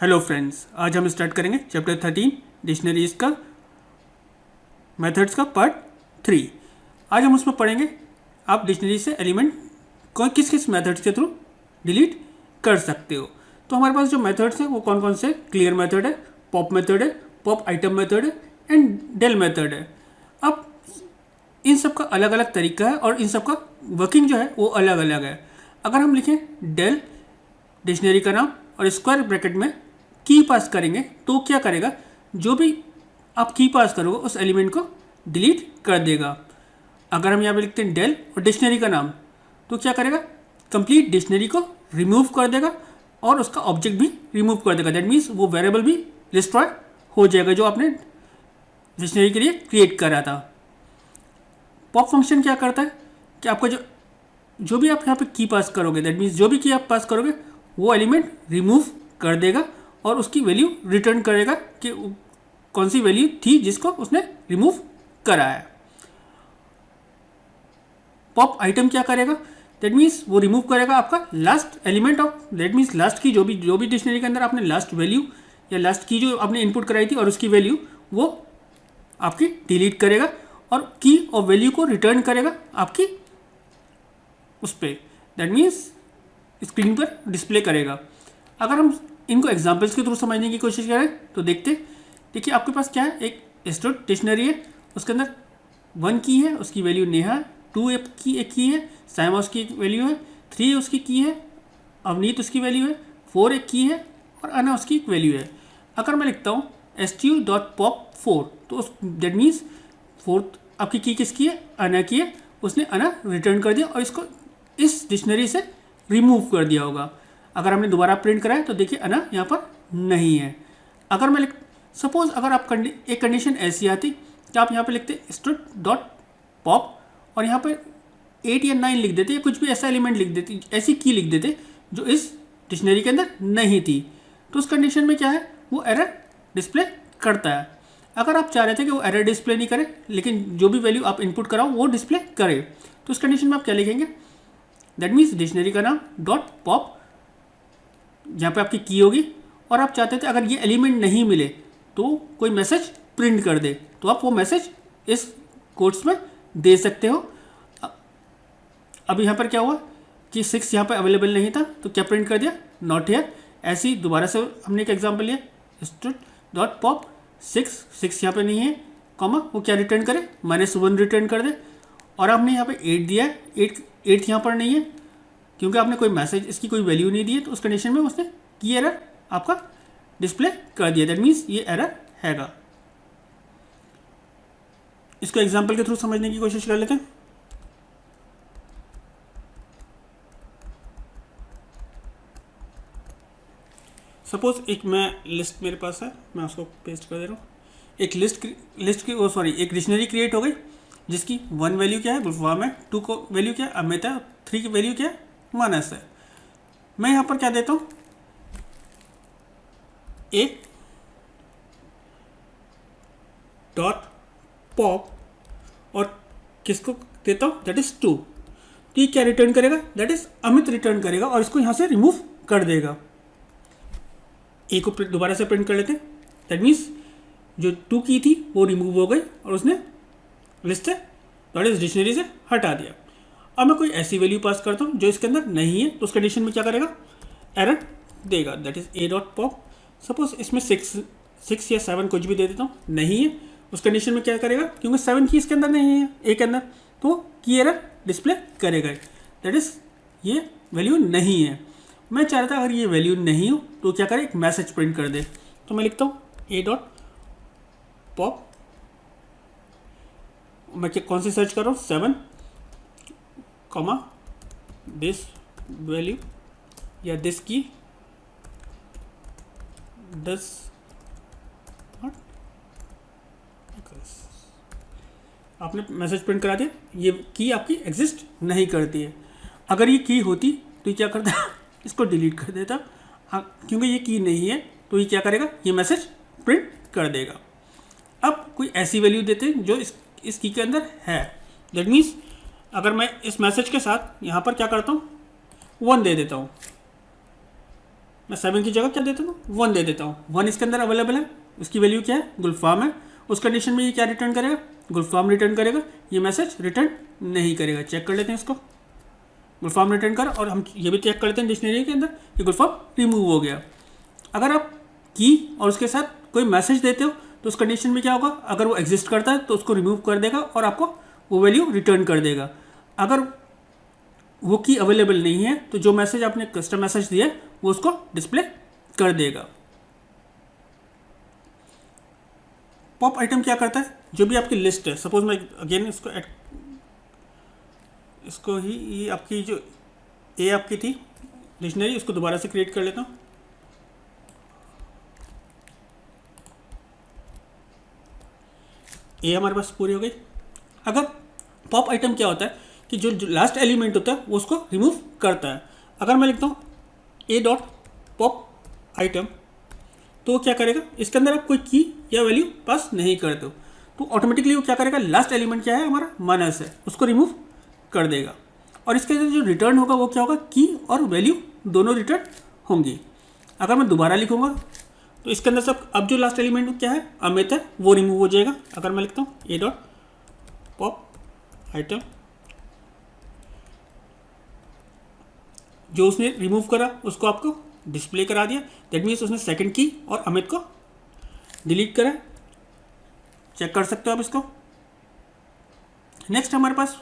Hello friends, आज हम start करेंगे चैप्टर 13 डिक्शनरीज का मेथड्स का पार्ट 3। आज हम उसमें पढ़ेंगे आप डिक्शनरी से एलिमेंट किस किस मेथड्स के थ्रू डिलीट कर सकते हो। तो हमारे पास जो मेथड्स हैं वो कौन कौन से, क्लियर मेथड है, पॉप मेथड है, पॉप आइटम मेथड है एंड डेल मेथड है। अब इन सब का अलग अलग तरीका है और इन सब का वर्किंग जो है वो अलग अलग है। अगर हम लिखें डेल डिक्शनरी का नाम और स्क्वायर ब्रैकेट में की पास करेंगे तो क्या करेगा, जो भी आप की पास करोगे उस एलिमेंट को डिलीट कर देगा। अगर हम यहाँ पे लिखते हैं डेल और डिक्शनरी का नाम तो क्या करेगा, कंप्लीट डिक्शनरी को रिमूव कर देगा और उसका ऑब्जेक्ट भी रिमूव कर देगा। दैट मीन्स वो वेरिएबल भी डिस्ट्रॉय हो जाएगा जो आपने डिक्शनरी के लिए क्रिएट करा था। पॉप फंक्शन क्या करता है कि आपका जो भी आप यहाँ पे की पास करोगे, दैट मीन्स जो भी की आप पास करोगे वो एलिमेंट रिमूव कर देगा और उसकी वैल्यू रिटर्न करेगा कि कौन सी वैल्यू थी जिसको उसने रिमूव करा है। पॉप आइटम क्या करेगा, दैट मीन्स वो रिमूव करेगा आपका last element of, that means last की जो भी डिक्शनरी के अंदर आपने लास्ट वैल्यू या लास्ट की जो आपने इनपुट कराई थी और उसकी वैल्यू वो आपकी डिलीट करेगा और की और वैल्यू को रिटर्न करेगा आपकी उस पर, दैट मीन्स स्क्रीन पर डिस्प्ले करेगा। अगर हम इनको एग्जाम्पल्स के थ्रू समझने की कोशिश करें तो देखिए आपके पास क्या है, एक स्टूडेंट डिक्शनरी है, उसके अंदर 1 की है, उसकी वैल्यू नेहा, 2 की एक की है, साइमा उसकी एक वैल्यू है, 3 उसकी की है, अवनीत उसकी वैल्यू है, 4 एक की है और अना उसकी एक वैल्यू है। अगर मैं लिखता हूँ stu.pop4 तो उस दैट मीन्स फोर्थ आपकी की किसकी है, अना की है, उसने अना रिटर्न कर दिया और इसको इस डिक्शनरी से रिमूव कर दिया होगा। अगर हमने दोबारा प्रिंट कराया तो देखिए अना यहाँ पर नहीं है। अगर मैं सपोज अगर आप एक कंडीशन ऐसी आती कि आप यहाँ पे लिखते std.pop और यहाँ पे 8 या 9 लिख देते या कुछ भी ऐसा एलिमेंट लिख देते, ऐसी की लिख देते जो इस डिक्शनरी के अंदर नहीं थी, तो उस कंडीशन में क्या है, वो एरर डिस्प्ले करता है। अगर आप चाह रहे थे कि वो एरर डिस्प्ले नहीं करे लेकिन जो भी वैल्यू आप इनपुट कराओ वो डिस्प्ले करे, तो उस कंडीशन में आप क्या लिखेंगे, दैट मीन्स डिक्शनरी का नाम डॉट पॉप, जहाँ पे आपकी की होगी और आप चाहते थे अगर ये एलिमेंट नहीं मिले तो कोई मैसेज प्रिंट कर दे, तो आप वो मैसेज इस कोट्स में दे सकते हो। अब यहाँ पर क्या हुआ कि 6 यहाँ पर अवेलेबल नहीं था तो क्या प्रिंट कर दिया, नॉट हियर। ऐसे ही दोबारा से हमने एक एग्जाम्पल लिया std.pop 6 यहाँ पे नहीं है, कॉमा वो क्या रिटर्न करे, -1 रिटर्न कर दे। और आपने यहाँ पे 8 दिया है, 8 यहाँ पर नहीं है क्योंकि आपने कोई मैसेज इसकी कोई वैल्यू नहीं दी है, तो उस कंडीशन में उसने की एरर आपका डिस्प्ले कर दिया, दैट मीन्स ये एरर हैगा। इसको एग्जांपल के थ्रू समझने की कोशिश कर लेते हैं। सपोज एक मैं लिस्ट मेरे पास है, मैं उसको पेस्ट कर दे रहा हूँ। एक एक डिक्शनरी क्रिएट हो गई जिसकी 1 वैल्यू क्या है, गुलफाम है, 2 को वैल्यू क्या है, अमित है, 3 की वैल्यू क्या है, मानस है। मैं यहाँ पर क्या देता हूँ, ए डॉट पॉप और किसको देता हूँ, दैट इज 2। तो ये क्या रिटर्न करेगा, दैट इज अमित रिटर्न करेगा और इसको यहाँ से रिमूव कर देगा। ए को दोबारा से प्रिंट कर लेते हैं, दैट मीन्स जो 2 की थी वो रिमूव हो गई और उसने list say that is dictionary से हटा दिया। अब मैं कोई ऐसी वैल्यू पास करता हूँ जो इसके अंदर नहीं है, तो उस कंडीशन में क्या करेगा, एरर देगा, दैट इज a.pop। सपोज इसमें 6 या 7 कुछ भी दे देता हूँ, नहीं है, उस कंडीशन में क्या करेगा, क्योंकि 7 की इसके अंदर नहीं है, ए के अंदर, तो की एरर डिस्प्ले करेगा, दैट इज ये वैल्यू नहीं है। मैं चाह रहा था अगर ये वैल्यू नहीं हो तो क्या करे, एक मैसेज प्रिंट कर दे। तो मैं लिखता हूँ a.pop, मैं कौन सी सर्च कर रहा हूँ, 7 कॉमा दिस वैल्यू या दिस की दस, आपने मैसेज प्रिंट करा दिया, ये की आपकी एग्जिस्ट नहीं करती है। अगर ये की होती तो ये क्या करता इसको डिलीट कर देता, क्योंकि ये की नहीं है तो ये क्या करेगा, ये मैसेज प्रिंट कर देगा। अब कोई ऐसी वैल्यू देते हैं जो इस की के अंदर है, दैट मीन्स अगर मैं इस मैसेज के साथ यहाँ पर क्या करता हूँ, 1 दे देता हूँ, मैं 7 की जगह क्या देता हूँ, 1 दे देता हूँ। 1 इसके अंदर अवेलेबल है, उसकी वैल्यू क्या है, गुलफाम है। उस कंडीशन में ये क्या रिटर्न करेगा, गुलफाम रिटर्न करेगा, ये मैसेज रिटर्न नहीं करेगा। चेक कर लेते हैं इसको, गुलफाम रिटर्न कर, और हम ये भी चेक कर लेते हैं डिक्शनरी के अंदर ये गुलफाम रिमूव हो गया। अगर आप की और उसके साथ कोई मैसेज देते हो तो उस कंडीशन में क्या होगा, अगर वो एग्जिस्ट करता है तो उसको रिमूव कर देगा और आपको वो वैल्यू रिटर्न कर देगा। अगर वो की अवेलेबल नहीं है तो जो मैसेज आपने कस्टम मैसेज दिया है वो उसको डिस्प्ले कर देगा। पॉप आइटम क्या करता है, जो भी आपकी लिस्ट है, सपोज मैं अगेन इसको ही, ये आपकी जो ए आपकी थी डिक्शनरी, उसको दोबारा से क्रिएट कर लेता हूँ। ए हमारे पास पूरी हो गई। अगर पॉप आइटम क्या होता है कि जो लास्ट एलिमेंट होता है वो उसको रिमूव करता है। अगर मैं लिखता हूँ ए डॉट पॉप आइटम, तो वो क्या करेगा, इसके अंदर आप कोई की या वैल्यू पास नहीं करते हो तो ऑटोमेटिकली वो क्या करेगा, लास्ट एलिमेंट क्या है हमारा, माइनस है, उसको रिमूव कर देगा। और इसके अंदर जो रिटर्न होगा वो क्या होगा, की और वैल्यू दोनों रिटर्न होंगी। अगर मैं दोबारा लिखूँगा तो इसके अंदर सब अब जो लास्ट एलिमेंट क्या है, अमित है, वो रिमूव हो जाएगा। अगर मैं लिखता हूँ ए डॉट पॉप आइटम, जो उसने रिमूव करा उसको आपको डिस्प्ले करा दिया, दैट मीन्स उसने सेकंड की और अमित को डिलीट करा। चेक कर सकते हो आप इसको। नेक्स्ट हमारे पास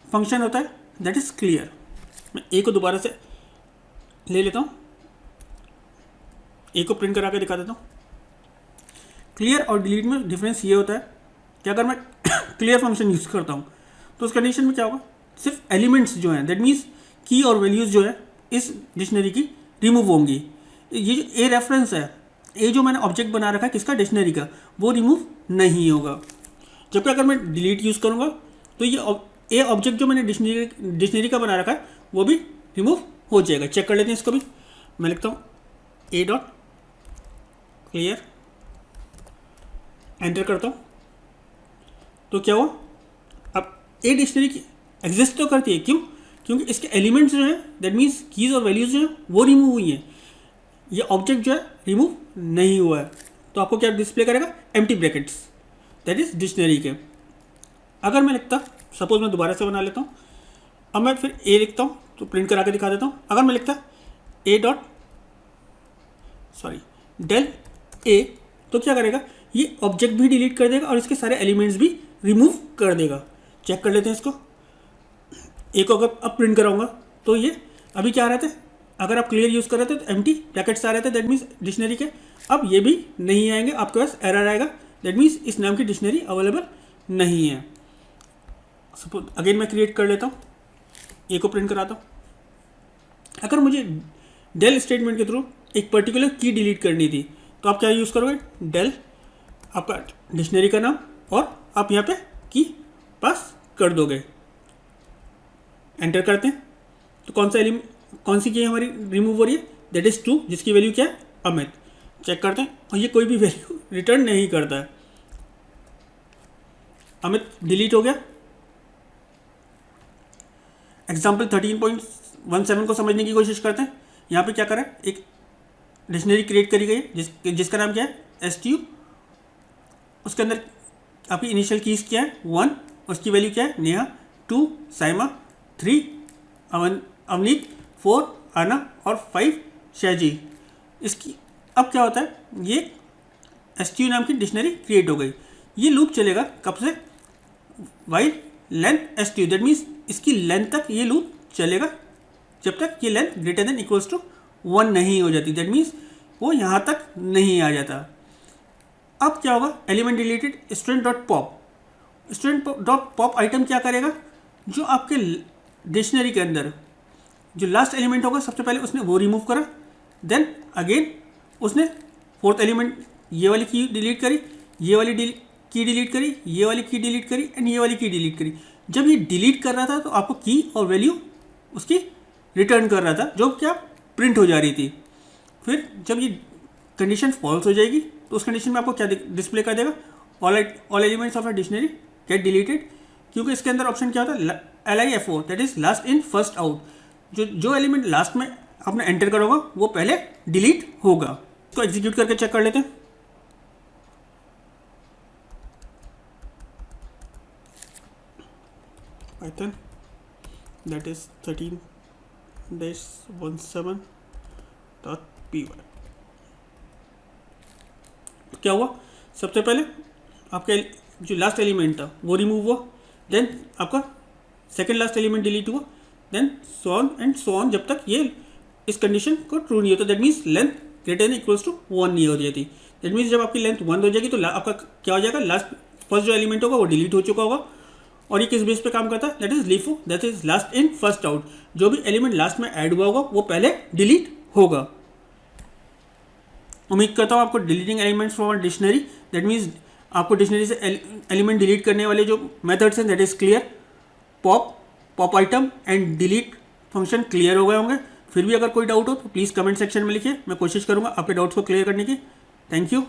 फंक्शन होता है दैट इज क्लियर। मैं ए को दोबारा से ले लेता हूँ, ए को प्रिंट करा के दिखा देता हूँ। क्लियर और डिलीट में डिफरेंस ये होता है कि अगर मैं क्लियर फंक्शन यूज़ करता हूँ तो उस कंडीशन में क्या होगा, सिर्फ एलिमेंट्स जो हैं, दैट मीन्स की और वैल्यूज़ जो है इस डिक्शनरी की रिमूव होंगी। ये जो ए रेफरेंस है, ए जो मैंने ऑब्जेक्ट बना रखा है किसका, डिक्शनरी का, वो रिमूव नहीं होगा। जबकि अगर मैं डिलीट यूज़ करूँगा तो ये ए ऑब्जेक्ट जो मैंने डिक्शनरी का बना रखा है वो भी रिमूव हो जाएगा। चेक कर लेते हैं इसको भी। मैं लिखता हूँ ए डॉट क्लियर, एंटर करता हूँ तो क्या हुआ, अब ए डिक्शनरी की एग्जिस्ट तो करती है, क्यों, क्योंकि इसके एलिमेंट्स जो हैं, दैट मीन्स कीज़ और वैल्यूज़ जो हैं वो रिमूव हुई हैं, ये ऑब्जेक्ट जो है रिमूव नहीं हुआ है। तो आपको क्या डिस्प्ले करेगा, empty brackets, that is dictionary के। अगर मैं लिखता, सपोज मैं दोबारा से बना लेता हूँ, अब मैं फिर ए लिखता हूँ तो प्रिंट करा के दिखा देता हूँ। अगर मैं लिखता ए डॉट डेल ए, तो क्या करेगा, ये ऑब्जेक्ट भी डिलीट कर देगा और इसके सारे एलिमेंट्स भी रिमूव कर देगा। चेक कर लेते हैं इसको। ए को अगर अब प्रिंट कराऊंगा तो ये अभी क्या आ रहे थे, अगर आप क्लियर यूज़ कर रहे थे तो एम्प्टी ब्रैकेट्स आ रहे थे, दैट मीन्स डिक्शनरी के। अब ये भी नहीं आएंगे, आपके पास एरर आएगा, दैट मीन्स इस नाम की डिक्शनरी अवेलेबल नहीं है। सपोज अगेन मैं क्रिएट कर लेता हूँ, ए को प्रिंट कराता हूँ। अगर मुझे डेल स्टेटमेंट के थ्रू एक पर्टिकुलर की डिलीट करनी थी तो आप क्या यूज़ करोगे, डेल आपका डिक्शनरी का नाम और आप यहाँ पे की पास कर दोगे। एंटर करते हैं तो कौन सी की हमारी रिमूव हो रही है, दैट इज़ 2, जिसकी वैल्यू क्या है, अमित। चेक करते हैं और ये कोई भी वैल्यू रिटर्न नहीं करता है। अमित डिलीट हो गया। एग्जाम्पल 13.17 को समझने की कोशिश करते हैं। यहाँ पे क्या करें, एक डिक्शनरी क्रिएट करी गई है जिसका नाम क्या है, STU। उसके अंदर आपकी इनिशियल कीज़ क्या है, 1, उसकी वैल्यू क्या है, नेहा, 2 साइमा, 3 अवनीत, 4 आना और 5 शहजी। इसकी अब क्या होता है, ये STU नाम की डिक्शनरी क्रिएट हो गई। ये लूप चलेगा कब से, while length STU, that means इसकी लेंथ तक ये लूप चलेगा जब तक ये length greater than equals to 1 नहीं हो जाती, दैट मीन्स वो यहाँ तक नहीं आ जाता। अब क्या होगा, element deleted student dot pop, student dot pop item क्या करेगा, जो आपके डिक्शनरी के अंदर जो लास्ट एलिमेंट होगा सबसे पहले उसने वो रिमूव करा, देन अगेन उसने फोर्थ एलिमेंट ये वाली की डिलीट करी, ये वाली की डिलीट करी, ये वाली की डिलीट करी एंड ये वाली की डिलीट करी। जब ये डिलीट कर रहा था तो आपको की और वैल्यू उसकी रिटर्न कर रहा था, जो क्या प्रिंट हो जा रही थी। फिर जब ये कंडीशन फॉल्स हो जाएगी तो उस कंडीशन में आपको क्या डिस्प्ले कर देगा, all elements of a dictionary get deleted, क्योंकि इसके अंदर ऑप्शन क्या होता है, LIFO, that is last in first out. जो एलिमेंट लास्ट में आपने एंटर करा होगा वो पहले डिलीट होगा। इसको एग्जीक्यूट करके चेक कर लेते हैं। Python that is 13-17.py। क्या हुआ, सबसे पहले आपका जो लास्ट एलिमेंट था वो रिमूव हुआ, देन आपका सेकेंड लास्ट एलिमेंट डिलीट हुआ, then so on and so on जब तक ये इस कंडीशन को ट्रू नहीं होता, that means length greater than equals to 1 नहीं हो जाती। दैट मीन्स जब आपकी लेंथ 1 हो जाएगी तो आपका क्या हो जाएगा, लास्ट फर्स्ट जो एलिमेंट होगा वो डिलीट हो चुका होगा। और ये किस बेस पे काम करता है, that is LIFO, that is last in first out. जो भी एलिमेंट लास्ट में ऐड हुआ होगा वो पहले डिलीट होगा। उम्मीद करता हूँ आपको deleting elements from dictionary, that means आपको डिक्शनरी से एलिमेंट डिलीट करने वाले जो मेथड्स हैं that is clear. Pop item and delete function clear हो गए होंगे। फिर भी अगर कोई डाउट हो तो प्लीज़ कमेंट सेक्शन में लिखिए, मैं कोशिश करूँगा आपके डाउट्स को क्लियर करने की। Thank you.